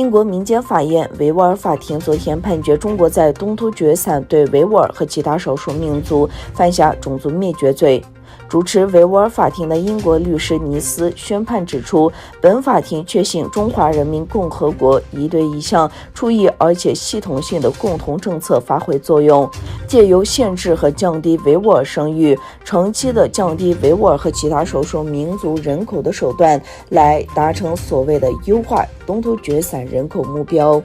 英国民间法院维吾尔法庭昨天判决中国在东突厥散对维吾尔和其他少数民族犯下种族灭绝罪。主持维吾尔法庭的英国律师尼斯宣判指出，本法庭确信中华人民共和国已对一项出异而且系统性的共同政策发挥作用，借由限制和降低维吾尔生育，长期的降低维吾尔和其他少数民族人口的手段，来达成所谓的优化东突厥散人口目标。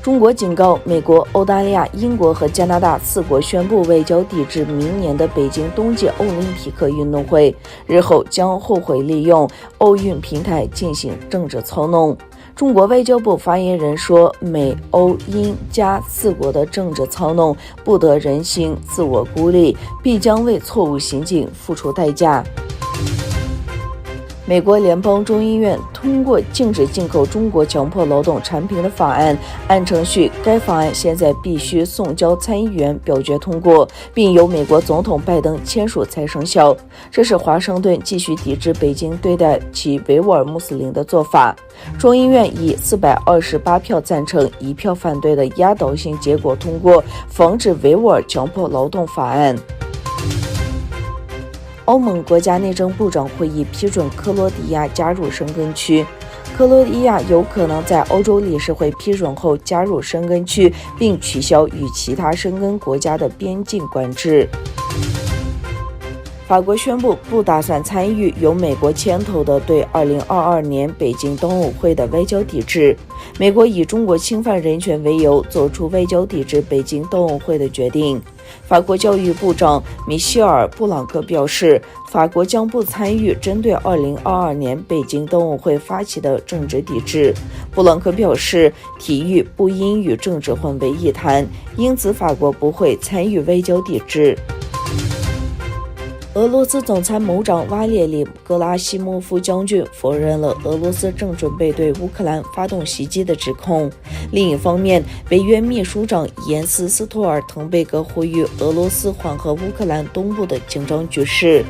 中国警告美国、澳大利亚、英国和加拿大4国宣布外交抵制明年的北京冬季奥林匹克运动会，日后将后悔利用奥运平台进行政治操弄。中国外交部发言人说，美、欧、英、加4国的政治操弄不得人心，自我孤立，必将为错误行径付出代价。美国联邦众议院通过禁止进口中国强迫劳动产品的法案，按程序，该法案现在必须送交参议员表决通过，并由美国总统拜登签署才生效。这是华盛顿继续抵制北京对待其维吾尔穆斯林的做法。众议院以428票赞成、1票反对的压倒性结果通过防止维吾尔强迫劳动法案。欧盟国家内政部长会议批准克罗地亚加入申根区。克罗地亚有可能在欧洲理事会批准后加入申根区，并取消与其他申根国家的边境管制。法国宣布不打算参与由美国牵头的对2022年北京冬奥会的外交抵制。美国以中国侵犯人权为由，做出外交抵制北京冬奥会的决定。法国教育部长米歇尔·布朗克表示，法国将不参与针对2022年北京冬奥会发起的政治抵制。布朗克表示，体育不应与政治混为一谈，因此法国不会参与外交抵制。俄罗斯总参谋长瓦列里·格拉西莫夫将军否认了俄罗斯正准备对乌克兰发动袭击的指控。另一方面，北约秘书长延斯·斯托尔滕贝格呼吁俄罗斯缓和乌克兰东部的紧张局势。